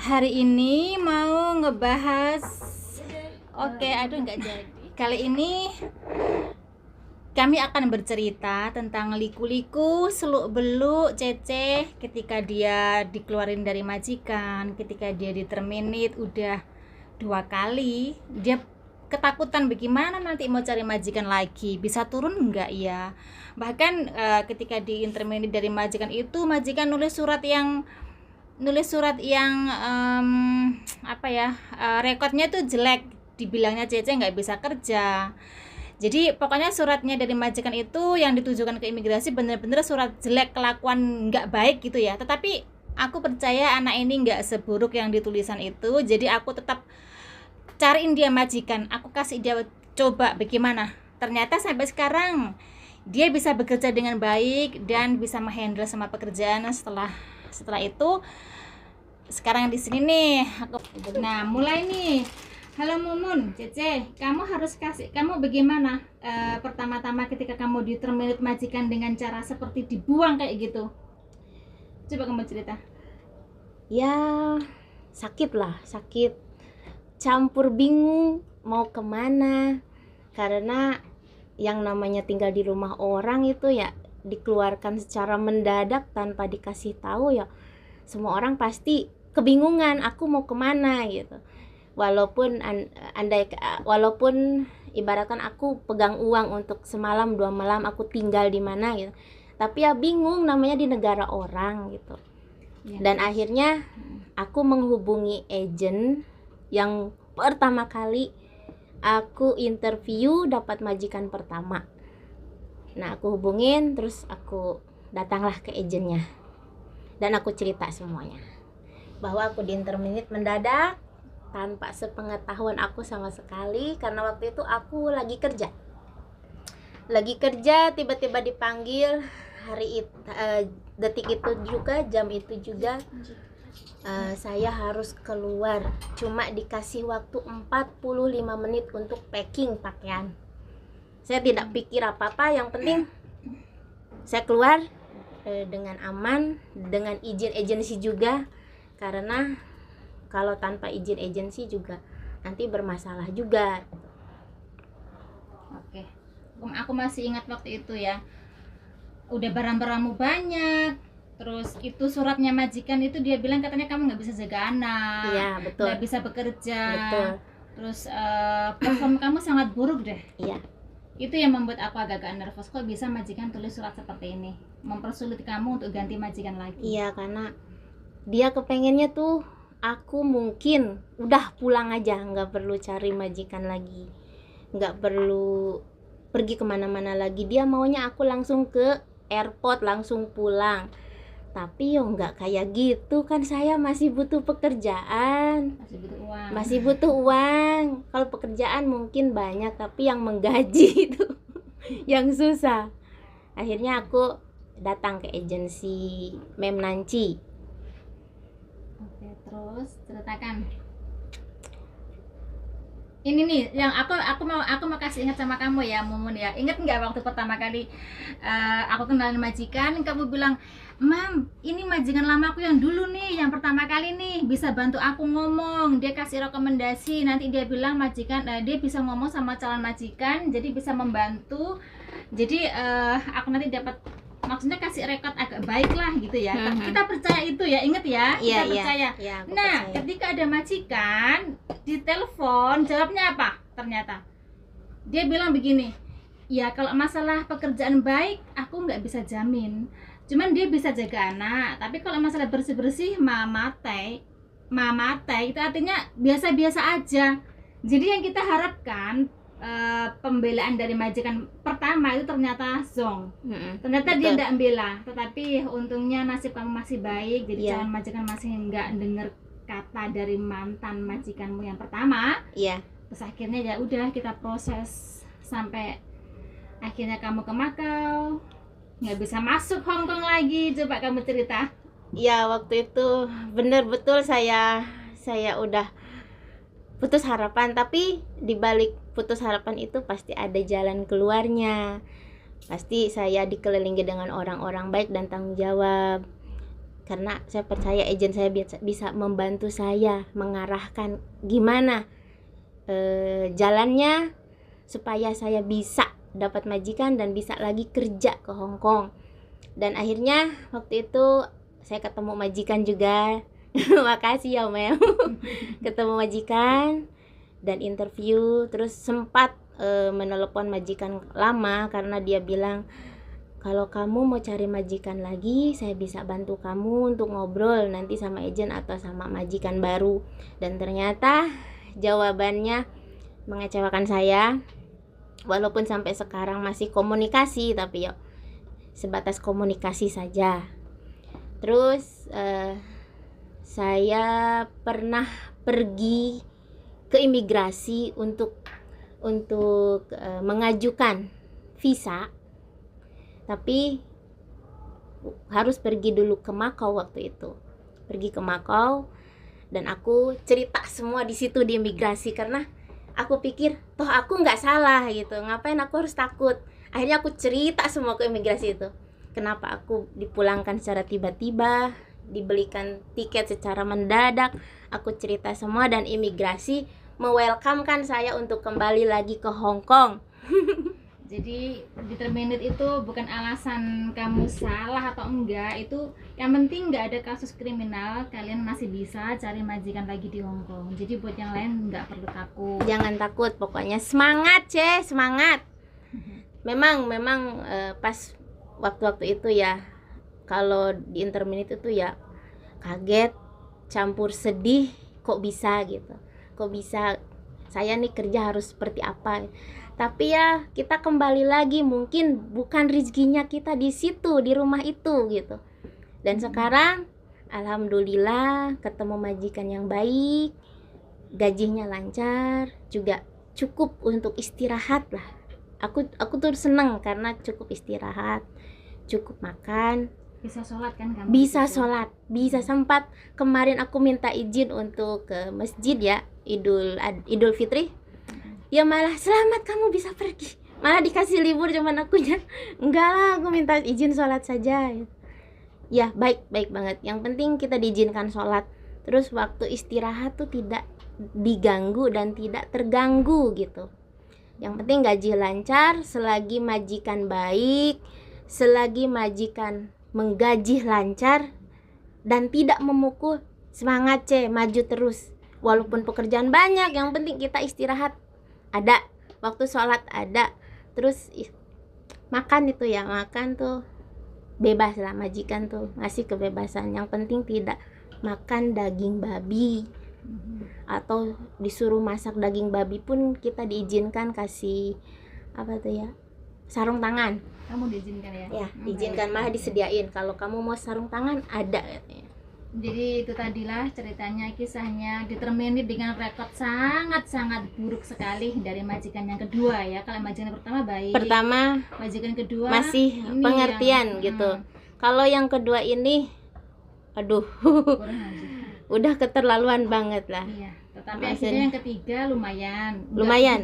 Hari ini mau ngebahas. Oke, aduh nggak jadi. Kali ini kami akan bercerita tentang liku-liku, seluk-beluk Cece ketika dia dikeluarin dari majikan, ketika dia diterminate udah 2 kali. Dia ketakutan bagaimana nanti mau cari majikan lagi, bisa turun nggak ya. Bahkan ketika di interminate dari majikan itu, majikan nulis surat yang rekodnya tuh jelek, dibilangnya Cece nggak bisa kerja. Jadi pokoknya suratnya dari majikan itu yang ditujukan ke imigrasi bener-bener surat jelek, kelakuan nggak baik gitu ya. Tetapi aku percaya anak ini nggak seburuk yang ditulisan itu. Jadi aku tetap cariin dia majikan, aku kasih dia coba bagaimana. Ternyata sampai sekarang dia bisa bekerja dengan baik dan bisa menghandle sama pekerjaan. Setelah itu sekarang di sini nih aku. Nah, mulai nih. Halo Mumun, Cece, kamu bagaimana pertama-tama ketika kamu diterminate majikan dengan cara seperti dibuang kayak gitu? Coba kamu cerita. Ya, sakit, campur bingung mau kemana, karena yang namanya tinggal di rumah orang itu ya dikeluarkan secara mendadak tanpa dikasih tahu, ya semua orang pasti kebingungan aku mau kemana gitu. Walaupun ibaratkan aku pegang uang untuk semalam 2 malam aku tinggal di mana gitu, tapi ya bingung, namanya di negara orang gitu. Dan akhirnya aku menghubungi agent yang pertama kali aku interview dapat majikan pertama. Nah, aku hubungin, terus aku datanglah ke agentnya dan aku cerita semuanya bahwa aku diinterminate mendadak tanpa sepengetahuan aku sama sekali, karena waktu itu aku lagi kerja tiba-tiba dipanggil detik itu juga, jam itu juga, saya harus keluar. Cuma dikasih waktu 45 menit untuk packing pakaian. Saya tidak pikir apa-apa, yang penting saya keluar dengan aman, dengan izin agensi juga, karena kalau tanpa izin agensi juga nanti bermasalah juga. Oke, aku masih ingat waktu itu ya, udah barang-barangmu banyak, terus itu suratnya majikan itu dia bilang katanya kamu nggak bisa jaga anak, Iya, betul. nggak bisa bekerja, Betul. terus perform kamu sangat buruk deh. Iya. Itu yang membuat aku agak nervous, kok bisa majikan tulis surat seperti ini, mempersulit kamu untuk ganti majikan lagi. Iya, karena dia kepengennya tuh aku mungkin udah pulang aja, nggak perlu cari majikan lagi, nggak perlu pergi kemana-mana lagi. Dia maunya aku langsung ke airport, langsung pulang. Tapi yo nggak kayak gitu kan, saya masih butuh pekerjaan, masih butuh uang. Kalau pekerjaan mungkin banyak, tapi yang menggaji itu yang susah. Akhirnya aku datang ke agensi Mem Nanci. Oke, terus ceritakan. Ini nih yang aku mau kasih ingat sama kamu ya, Mumun ya. Ingat nggak waktu pertama kali aku kenalin majikan, kamu bilang, "Mam, ini majikan lamaku yang dulu nih, yang pertama kali nih, bisa bantu aku ngomong." Dia kasih rekomendasi, nanti dia bilang majikan dia bisa ngomong sama calon majikan, jadi bisa membantu. Jadi aku nanti dapat, maksudnya kasih rekod agak baik lah gitu ya. Kita percaya itu ya, inget ya, kita percaya. Nah, ketika ada majikan di telepon, jawabnya apa? Ternyata dia bilang begini, ya kalau masalah pekerjaan baik aku nggak bisa jamin, cuman dia bisa jaga anak. Tapi kalau masalah bersih-bersih mama teh itu artinya biasa-biasa aja. Jadi yang kita harapkan pembelaan dari majikan pertama itu ternyata zong. Ternyata betul. Dia tidak membela, tetapi untungnya nasib kamu masih baik. Jadi calon majikan masih nggak dengar kata dari mantan majikanmu yang pertama. Iya. Terus akhirnya ya udah kita proses sampai akhirnya kamu ke Makau, nggak bisa masuk Hong Kong lagi. Coba kamu cerita. Ya, waktu itu bener betul saya udah putus harapan, tapi dibalik putus harapan itu pasti ada jalan keluarnya. Pasti saya dikelilingi dengan orang-orang baik dan tanggung jawab. karena saya percaya agent saya bisa membantu saya mengarahkan gimana jalannya supaya saya bisa dapat majikan dan bisa lagi kerja ke Hong Kong. Dan akhirnya waktu itu saya ketemu majikan juga. Makasih ya Mem. Ketemu majikan dan interview, terus sempat menelepon majikan lama karena dia bilang, kalau kamu mau cari majikan lagi, saya bisa bantu kamu untuk ngobrol nanti sama agent atau sama majikan baru. Dan ternyata jawabannya mengecewakan saya. Walaupun sampai sekarang masih komunikasi, tapi ya sebatas komunikasi saja. Terus saya pernah pergi ke imigrasi untuk mengajukan visa, tapi harus pergi dulu ke Makau waktu itu. Pergi ke Makau dan aku cerita semua di situ di imigrasi karena aku pikir toh aku nggak salah gitu, ngapain aku harus takut. Akhirnya aku cerita semua ke imigrasi itu, kenapa aku dipulangkan secara tiba-tiba, dibelikan tiket secara mendadak. Aku cerita semua dan imigrasi me-welcome-kan saya untuk kembali lagi ke Hong Kong. Jadi determinate itu bukan alasan kamu salah atau enggak, itu yang penting nggak ada kasus kriminal, kalian masih bisa cari majikan lagi di Hong Kong. Jadi buat yang lain nggak perlu takut. Jangan takut, pokoknya semangat semangat. Memang pas waktu itu ya, kalau di interminute itu ya kaget, campur sedih, kok bisa gitu, kok bisa saya nih kerja harus seperti apa. Tapi ya kita kembali lagi, mungkin bukan rezekinya kita di situ, di rumah itu gitu. Dan sekarang alhamdulillah ketemu majikan yang baik, gajinya lancar, juga cukup untuk istirahat lah. Aku tuh seneng karena cukup istirahat, cukup makan, Bisa sholat kan kamu? bisa sholat, bisa sempat kemarin aku minta izin untuk ke masjid ya, Idul Fitri. Ya malah selamat kamu bisa pergi, malah dikasih libur, cuman akunya enggak lah, aku minta izin sholat saja. Ya baik banget, yang penting kita diizinkan sholat. Terus waktu istirahat tuh tidak diganggu dan tidak terganggu gitu. Yang penting gaji lancar, selagi majikan baik, selagi majikan menggaji lancar dan tidak memukul, semangat maju terus. Walaupun pekerjaan banyak, yang penting kita istirahat ada, waktu sholat ada. Terus makan itu ya, makan tuh bebas lah, majikan tuh ngasih kebebasan. Yang penting tidak makan daging babi, atau disuruh masak daging babi pun kita diizinkan kasih apa tuh ya, sarung tangan. Kamu diizinkan ya? Ya diizinkan, malah disediain kalau kamu mau sarung tangan ada katanya. Jadi itu tadilah ceritanya, kisahnya determinate dengan rekod sangat buruk sekali dari majikan yang kedua ya. Kalau majikan yang pertama baik, majikan kedua masih pengertian gitu. Kalau yang kedua ini aduh udah keterlaluan banget lah. Iya, tetapi akhirnya yang ketiga lumayan.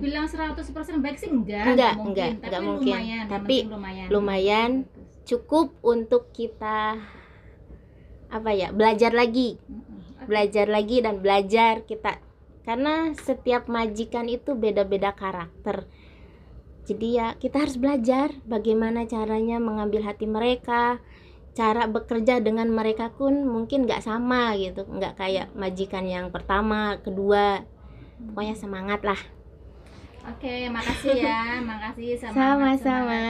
Bilang 100% baik sih enggak mungkin. Tapi lumayan cukup untuk kita belajar lagi dan belajar kita, karena setiap majikan itu beda-beda karakter. Jadi ya kita harus belajar bagaimana caranya mengambil hati mereka, cara bekerja dengan mereka pun mungkin nggak sama gitu, nggak kayak majikan yang pertama, kedua. Pokoknya semangat lah. Oke, makasih ya, makasih sama-sama.